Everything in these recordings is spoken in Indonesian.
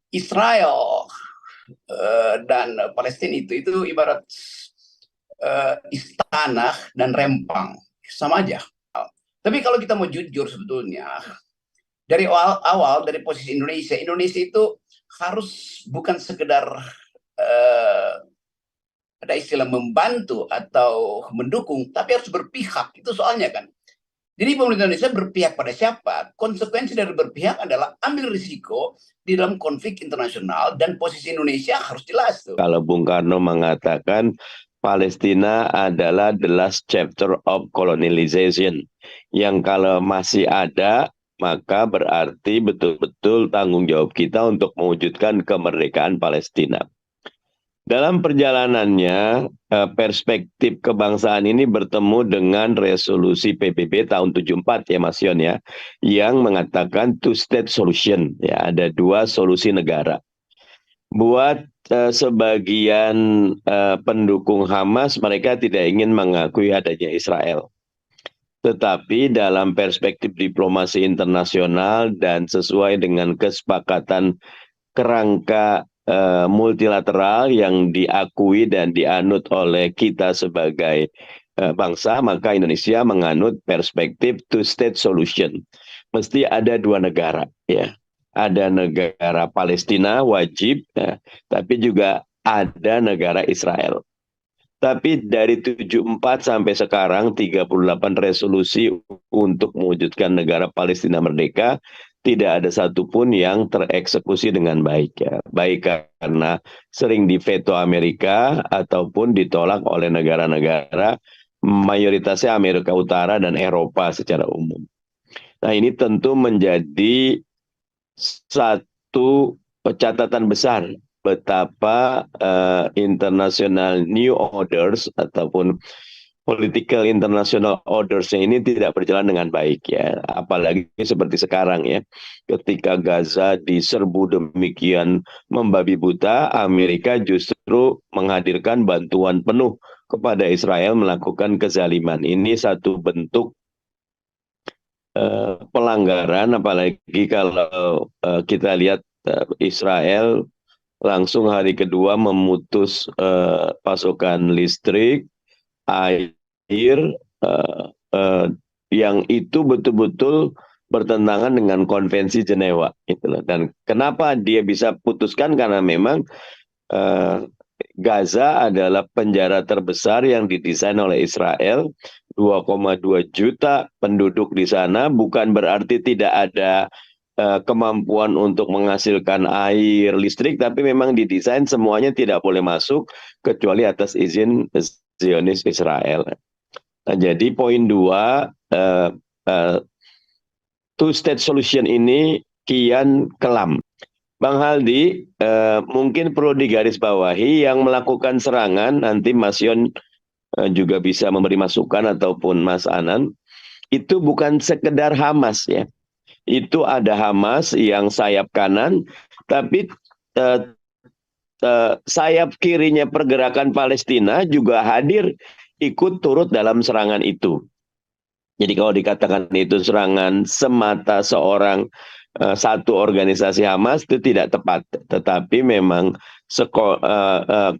Israel dan Palestina itu ibarat istana dan rempang, sama aja. Tapi kalau kita mau jujur sebetulnya dari awal dari posisi Indonesia itu harus bukan sekedar eh, ada istilah membantu atau mendukung, tapi harus berpihak. Itu soalnya kan. Jadi pemerintah Indonesia berpihak pada siapa? Konsekuensi dari berpihak adalah ambil risiko di dalam konflik internasional dan posisi Indonesia harus jelas tuh. Kalau Bung Karno mengatakan Palestina adalah the last chapter of colonization, yang kalau masih ada, maka berarti betul-betul tanggung jawab kita untuk mewujudkan kemerdekaan Palestina. Dalam perjalanannya, perspektif kebangsaan ini bertemu dengan resolusi PBB tahun 74 ya Mas Yon ya, yang mengatakan two-state solution, ya ada dua solusi negara. Buat sebagian pendukung Hamas, mereka tidak ingin mengakui adanya Israel. Tetapi dalam perspektif diplomasi internasional dan sesuai dengan kesepakatan kerangka multilateral yang diakui dan dianut oleh kita sebagai bangsa, maka Indonesia menganut perspektif two-state solution. Mesti ada dua negara, ya. Ada negara Palestina wajib, ya, tapi juga ada negara Israel. Tapi dari 74 sampai sekarang 38 resolusi untuk mewujudkan negara Palestina merdeka, tidak ada satupun yang tereksekusi dengan baik, ya. Baik karena sering diveto Amerika ataupun ditolak oleh negara-negara mayoritasnya Amerika Utara dan Eropa secara umum. Nah, ini tentu menjadi satu catatan besar betapa international new orders ataupun political international orders-nya ini tidak berjalan dengan baik, ya. Apalagi seperti sekarang, ya. Ketika Gaza diserbu demikian membabi buta, Amerika justru menghadirkan bantuan penuh kepada Israel melakukan kezaliman. Ini satu bentuk pelanggaran, apalagi kalau kita lihat Israel langsung hari kedua memutus pasokan listrik, air, yang itu betul-betul bertentangan dengan konvensi Jenewa. Dan kenapa dia bisa putuskan? Karena memang Gaza adalah penjara terbesar yang didesain oleh Israel. 2,2 juta penduduk di sana, bukan berarti tidak ada kemampuan untuk menghasilkan air, listrik, tapi memang didesain semuanya tidak boleh masuk kecuali atas izin Zionis Israel. Nah, jadi poin dua, two-state solution ini kian kelam. Bang Haldi, mungkin perlu digarisbawahi yang melakukan serangan, nanti Mas Yon juga bisa memberi masukan ataupun Mas Anan, itu bukan sekedar Hamas, ya. Itu ada Hamas yang sayap kanan, tapi sayap kirinya pergerakan Palestina juga hadir ikut turut dalam serangan itu. Jadi kalau dikatakan itu serangan semata seorang satu organisasi Hamas, itu tidak tepat. Tetapi memang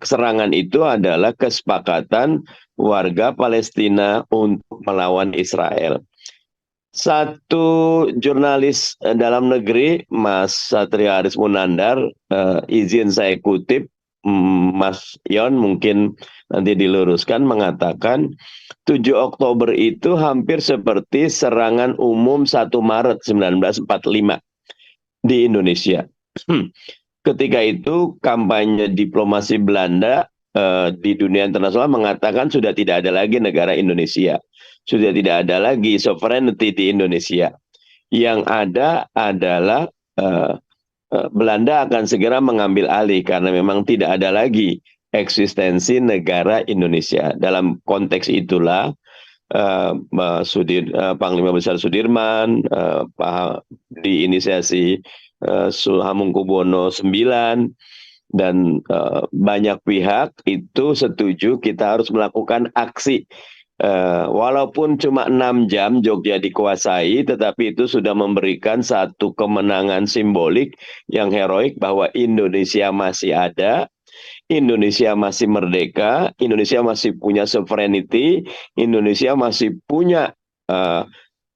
serangan itu adalah kesepakatan warga Palestina untuk melawan Israel. Satu jurnalis dalam negeri, Mas Satria Aris Munandar, izin saya kutip, Mas Yon mungkin nanti diluruskan, mengatakan 7 Oktober itu hampir seperti serangan umum 1 Maret 1945 di Indonesia. Ketika itu kampanye diplomasi Belanda di dunia internasional mengatakan sudah tidak ada lagi negara Indonesia. Sudah tidak ada lagi sovereignty di Indonesia. Yang ada adalah Belanda akan segera mengambil alih karena memang tidak ada lagi eksistensi negara Indonesia. Dalam konteks itulah Panglima Besar Sudirman diinisiasi Hamengkubuwono IX dan banyak pihak itu setuju kita harus melakukan aksi Walaupun cuma 6 jam Jogja dikuasai, tetapi itu sudah memberikan satu kemenangan simbolik yang heroik bahwa Indonesia masih ada, Indonesia masih merdeka, Indonesia masih punya sovereignty, Indonesia masih punya eh,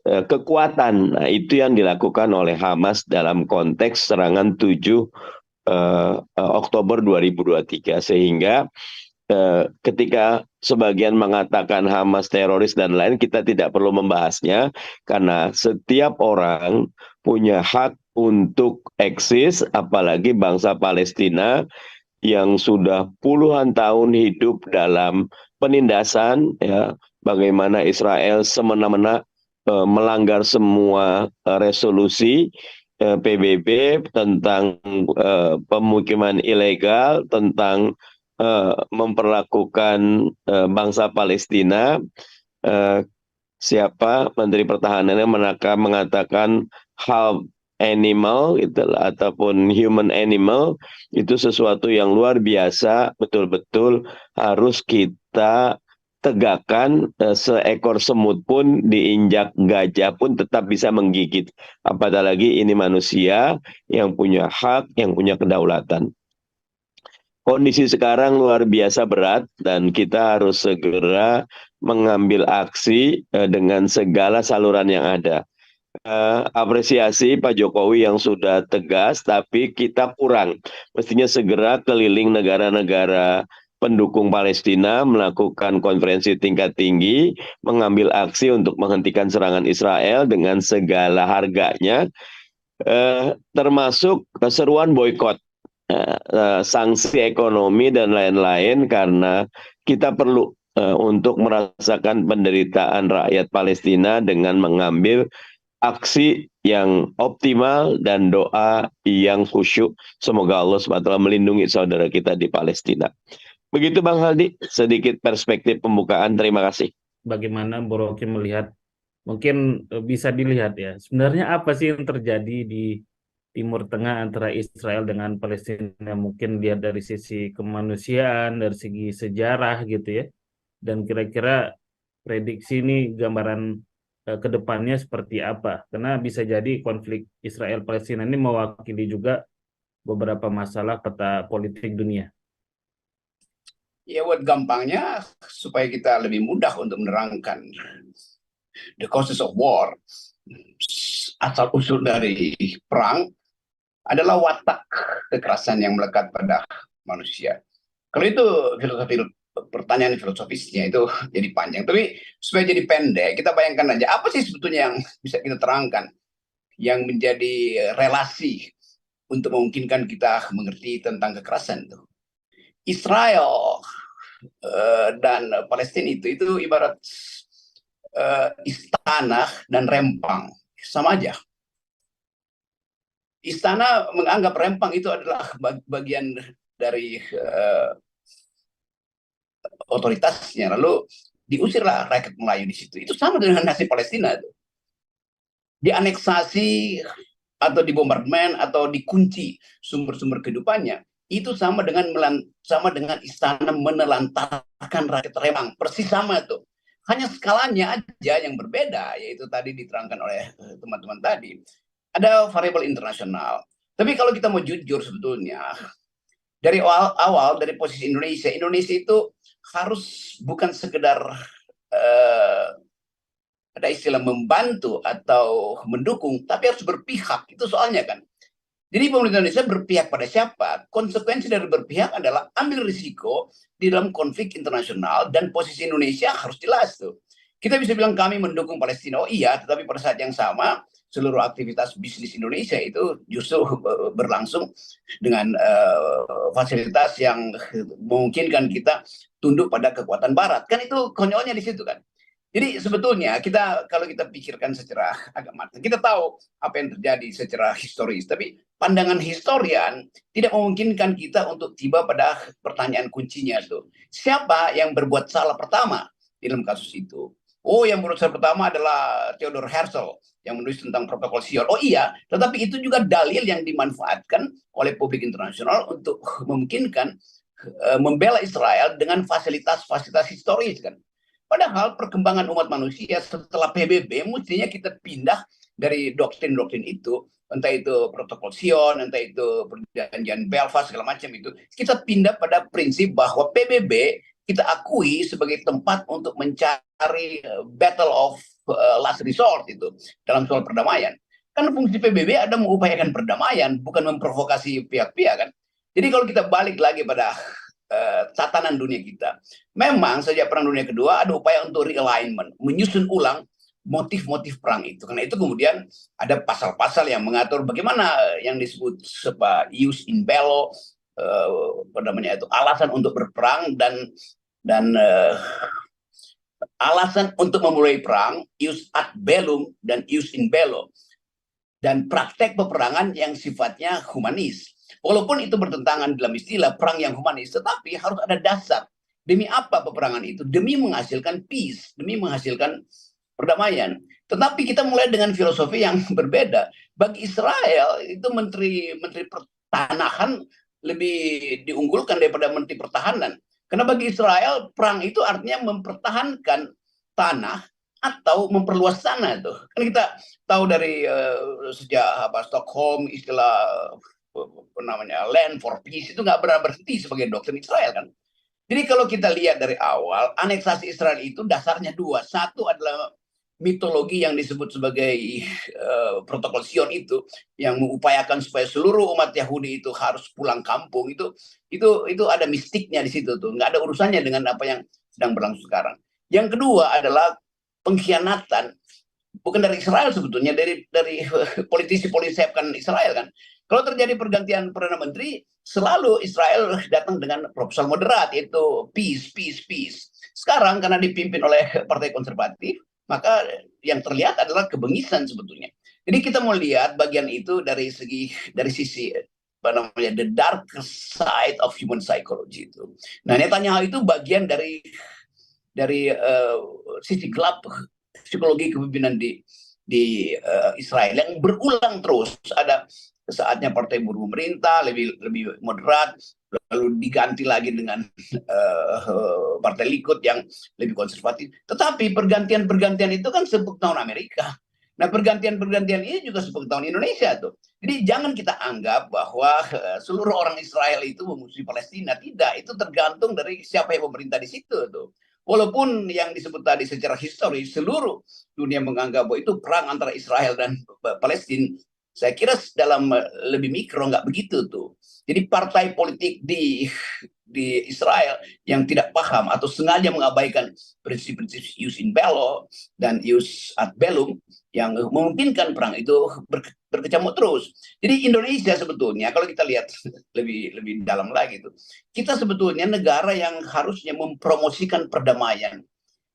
kekuatan. Nah, itu yang dilakukan oleh Hamas dalam konteks serangan 7 Oktober 2023, sehingga ketika sebagian mengatakan Hamas teroris dan lain, kita tidak perlu membahasnya karena setiap orang punya hak untuk eksis, apalagi bangsa Palestina yang sudah puluhan tahun hidup dalam penindasan, ya, bagaimana Israel semena-mena melanggar semua resolusi PBB tentang pemukiman ilegal, tentang memperlakukan bangsa Palestina. Siapa Menteri Pertahanannya mengatakan half animal itu ataupun human animal, itu sesuatu yang luar biasa, betul-betul harus kita tegakkan. Seekor semut pun diinjak gajah pun tetap bisa menggigit, apalagi ini manusia yang punya hak, yang punya kedaulatan. Kondisi sekarang luar biasa berat dan kita harus segera mengambil aksi dengan segala saluran yang ada. Apresiasi Pak Jokowi yang sudah tegas, tapi kita kurang. Mestinya segera keliling negara-negara pendukung Palestina, melakukan konferensi tingkat tinggi, mengambil aksi untuk menghentikan serangan Israel dengan segala harganya, termasuk seruan boykot, sanksi ekonomi dan lain-lain, karena kita perlu untuk merasakan penderitaan rakyat Palestina dengan mengambil aksi yang optimal dan doa yang khusyuk. Semoga Allah SWT melindungi saudara kita di Palestina. Begitu Bang Haldi, sedikit perspektif pembukaan. Terima kasih. Bagaimana Bu Rocky melihat, mungkin bisa dilihat ya, sebenarnya apa sih yang terjadi di Timur Tengah antara Israel dengan Palestina, mungkin lihat dari sisi kemanusiaan, dari segi sejarah gitu ya, dan kira-kira prediksi ini gambaran ke depannya seperti apa, karena bisa jadi konflik Israel-Palestina ini mewakili juga beberapa masalah peta politik dunia. Ya, buat gampangnya supaya kita lebih mudah untuk menerangkan the causes of war, asal usul dari perang adalah watak kekerasan yang melekat pada manusia. Kalau itu pertanyaan filosofisnya itu jadi panjang, tapi supaya jadi pendek, kita bayangkan aja apa sih sebetulnya yang bisa kita terangkan yang menjadi relasi untuk memungkinkan kita mengerti tentang kekerasan itu. Israel dan Palestina itu ibarat istana dan rempang, sama aja. Istana menganggap rempang itu adalah bagian dari otoritasnya, lalu diusirlah rakyat Melayu di situ. Itu sama dengan nasib Palestina itu. Dianeksasi atau dibombardemen atau dikunci sumber-sumber kehidupannya. Itu sama dengan istana menelantarkan rakyat rempang, persis sama itu. Hanya skalanya aja yang berbeda, yaitu tadi diterangkan oleh teman-teman tadi. Ada variabel internasional. Tapi kalau kita mau jujur sebetulnya, dari awal dari posisi Indonesia itu harus bukan sekedar ada istilah membantu atau mendukung, tapi harus berpihak. Itu soalnya kan. Jadi pemerintah Indonesia berpihak pada siapa? Konsekuensi dari berpihak adalah ambil risiko di dalam konflik internasional, dan posisi Indonesia harus jelas tuh. Kita bisa bilang kami mendukung Palestina, oh iya, tetapi pada saat yang sama seluruh aktivitas bisnis Indonesia itu justru berlangsung dengan fasilitas yang memungkinkan kita tunduk pada kekuatan Barat. Kan itu konyolnya di situ kan. Jadi sebetulnya kalau kita pikirkan secara agak matang, kita tahu apa yang terjadi secara historis, tapi pandangan historian tidak memungkinkan kita untuk tiba pada pertanyaan kuncinya tuh. Siapa yang berbuat salah pertama di dalam kasus itu? Oh, yang berbuat salah pertama adalah Theodor Herzl yang menulis tentang protokol Sion. Oh iya, tetapi itu juga dalil yang dimanfaatkan oleh publik internasional untuk memungkinkan membela Israel dengan fasilitas-fasilitas historis kan. Padahal perkembangan umat manusia setelah PBB mestinya kita pindah dari doktrin-doktrin itu, entah itu protokol Sion, entah itu perjanjian Belfast segala macam itu, kita pindah pada prinsip bahwa PBB kita akui sebagai tempat untuk mencari battle of last resort itu dalam soal perdamaian. Kan fungsi PBB ada mengupayakan perdamaian, bukan memprovokasi pihak-pihak kan. Jadi kalau kita balik lagi pada tatanan dunia kita, memang sejak Perang Dunia Kedua ada upaya untuk realignment, menyusun ulang motif-motif perang itu. Karena itu kemudian ada pasal-pasal yang mengatur bagaimana yang disebut ius in bello, apa namanya itu, alasan untuk berperang dan alasan untuk memulai perang, ius ad bellum dan ius in bello, dan praktek peperangan yang sifatnya humanis. Walaupun itu bertentangan dalam istilah perang yang humanis, tetapi harus ada dasar. Demi apa peperangan itu? Demi menghasilkan peace, demi menghasilkan perdamaian. Tetapi kita mulai dengan filosofi yang berbeda. Bagi Israel, itu menteri pertahanan lebih diunggulkan daripada menteri pertahanan. Karena bagi Israel, perang itu artinya mempertahankan tanah atau memperluas tanah itu. Kan kita tahu dari sejak Stockholm, istilah namanya land for peace itu nggak pernah berhenti sebagai doktrin Israel kan. Jadi kalau kita lihat dari awal, aneksasi Israel itu dasarnya dua. Satu adalah mitologi yang disebut sebagai protokol Sion itu, yang mengupayakan supaya seluruh umat Yahudi itu harus pulang kampung. Itu ada mistiknya di situ tuh, nggak ada urusannya dengan apa yang sedang berlangsung sekarang. Yang kedua adalah pengkhianatan, bukan dari Israel sebetulnya, dari politisi-politisi Israel kan. Kalau terjadi pergantian Perdana Menteri, selalu Israel datang dengan proposal moderat, yaitu peace. Sekarang karena dipimpin oleh Partai Konservatif, maka yang terlihat adalah kebengisan sebetulnya. Jadi kita mau lihat bagian itu dari sisi apa namanya, the dark side of human psychology itu. Nah, Netanyahu itu bagian dari sisi gelap psikologi kepemimpinan di Israel yang berulang terus. Ada saatnya partai buruh pemerintah lebih moderat, lalu diganti lagi dengan partai Likud yang lebih konservatif. Tetapi pergantian itu kan sepuluh tahun Amerika. Nah, pergantian ini juga sepuluh tahun Indonesia tuh. Jadi jangan kita anggap bahwa seluruh orang Israel itu memusuhi Palestina. Tidak, itu tergantung dari siapa yang memerintah di situ tuh. Walaupun yang disebut tadi secara historis seluruh dunia menganggap bahwa itu perang antara Israel dan Palestina, saya kira dalam lebih mikro nggak begitu tuh. Jadi partai politik di Israel yang tidak paham atau sengaja mengabaikan prinsip-prinsip ius in bello dan ius ad bellum yang memungkinkan perang itu berkecamuk terus. Jadi Indonesia sebetulnya kalau kita lihat lebih dalam lagi tuh, kita sebetulnya negara yang harusnya mempromosikan perdamaian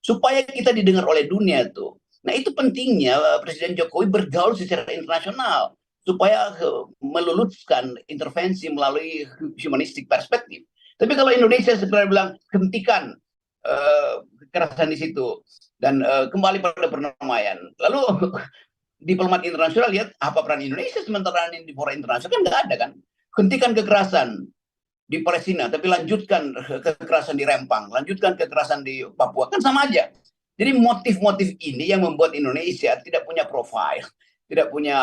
supaya kita didengar oleh dunia tuh. Nah, itu pentingnya Presiden Jokowi bergaul secara internasional supaya meluluskan intervensi melalui humanistic perspektif. Tapi kalau Indonesia sebenarnya bilang hentikan kekerasan di situ dan kembali pada perdamaian, lalu diplomat internasional lihat apa peran Indonesia sementara di fora internasional kan nggak ada kan. Hentikan kekerasan di Palestina, tapi lanjutkan kekerasan di Rempang, lanjutkan kekerasan di Papua, kan sama aja. Jadi motif-motif ini yang membuat Indonesia tidak punya profil, tidak punya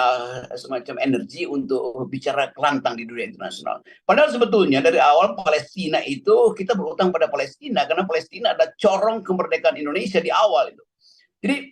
semacam energi untuk bicara kelantang di dunia internasional. Padahal sebetulnya dari awal Palestina itu kita berutang pada Palestina, karena Palestina ada corong kemerdekaan Indonesia di awal itu. Jadi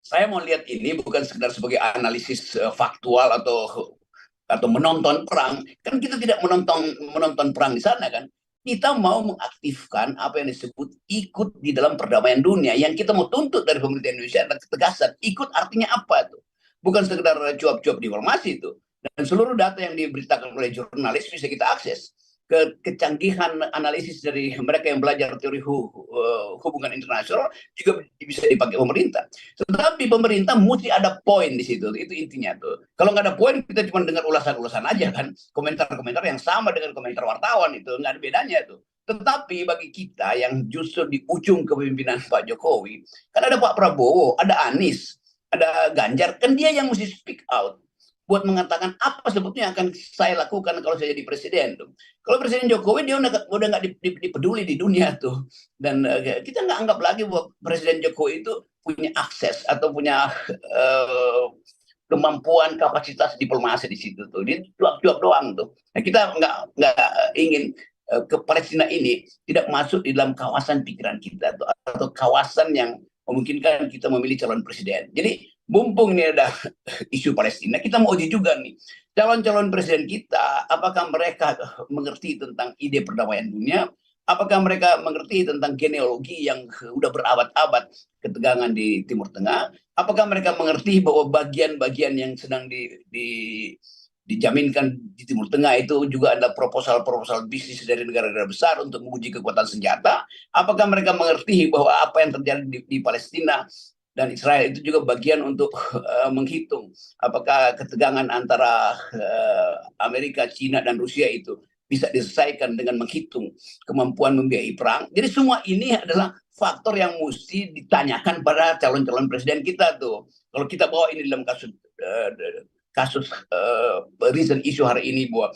saya mau lihat ini bukan sekedar sebagai analisis faktual atau menonton perang. Kan kita tidak menonton perang di sana kan. Kita mau mengaktifkan apa yang disebut ikut di dalam perdamaian dunia. Yang kita mau tuntut dari pemerintah Indonesia adalah ketegasan. Ikut artinya apa itu? Bukan sekedar cuap-cuap diplomasi itu. Dan seluruh data yang diberitakan oleh jurnalis bisa kita akses. Kecanggihan analisis dari mereka yang belajar teori hubungan internasional juga bisa dipakai pemerintah. Tetapi pemerintah mesti ada poin di situ. Itu intinya tuh. Kalau nggak ada poin, kita cuma dengar ulasan-ulasan aja kan. Komentar-komentar yang sama dengan komentar wartawan itu. Nggak ada bedanya tuh. Tetapi bagi kita yang justru di ujung kepemimpinan Pak Jokowi, kan ada Pak Prabowo, ada Anies, ada Ganjar, kan dia yang mesti speak out. buat mengatakan apa sebetulnya akan saya lakukan kalau saya jadi presiden tuh. Kalau Presiden Jokowi dia udah nggak dipeduli di dunia tuh, dan kita nggak anggap lagi bahwa Presiden Jokowi itu punya akses atau punya kemampuan kapasitas diplomasi di situ tuh. Dia cuap-cuap doang tuh. Nah, kita nggak ingin ke Palestina ini tidak masuk di dalam kawasan pikiran kita tuh, atau kawasan yang memungkinkan kita memilih calon presiden. Jadi mumpung ini ada isu Palestina, kita mau uji juga nih calon-calon presiden kita, apakah mereka mengerti tentang ide perdamaian dunia, apakah mereka mengerti tentang genealogi yang udah berabad-abad ketegangan di Timur Tengah, apakah mereka mengerti bahwa bagian-bagian yang sedang dijaminkan di Timur Tengah itu juga ada proposal-proposal bisnis dari negara-negara besar untuk menguji kekuatan senjata, apakah mereka mengerti bahwa apa yang terjadi di Palestina dan Israel itu juga bagian untuk menghitung apakah ketegangan antara Amerika, China, dan Rusia itu bisa diselesaikan dengan menghitung kemampuan membiayai perang. Jadi semua ini adalah faktor yang mesti ditanyakan pada calon-calon presiden kita tuh. Kalau kita bawa ini dalam kasus recent issue hari ini, bahwa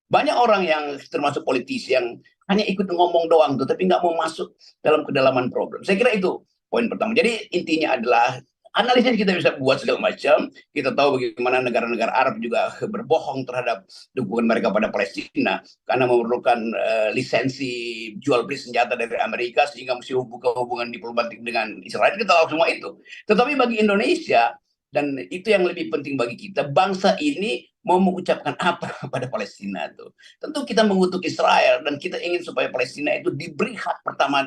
banyak orang yang termasuk politisi yang hanya ikut ngomong doang tuh, tapi nggak mau masuk dalam kedalaman problem. Saya kira itu poin pertama. Jadi intinya adalah analisis kita bisa buat segala macam. Kita tahu bagaimana negara-negara Arab juga berbohong terhadap dukungan mereka pada Palestina karena memerlukan lisensi jual beli senjata dari Amerika sehingga mesti buka hubungan diplomatik dengan Israel. Kita tahu semua itu. Tetapi bagi Indonesia, dan itu yang lebih penting bagi kita, bangsa ini mau mengucapkan apa pada Palestina tuh. Tentu kita mengutuk Israel dan kita ingin supaya Palestina itu diberi hak pertama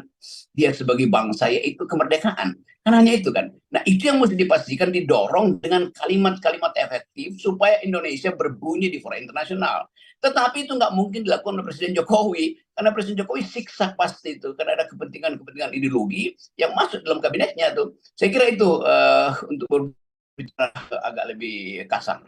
dia sebagai bangsa, yaitu kemerdekaan. Kan hanya itu kan. Nah, itu yang mesti dipastikan, didorong dengan kalimat-kalimat efektif supaya Indonesia berbunyi di fora internasional. Tetapi itu nggak mungkin dilakukan oleh Presiden Jokowi, karena Presiden Jokowi siksa pasti itu, karena ada kepentingan-kepentingan ideologi yang masuk dalam kabinetnya tuh. Saya kira itu untuk berbicara agak lebih kasar.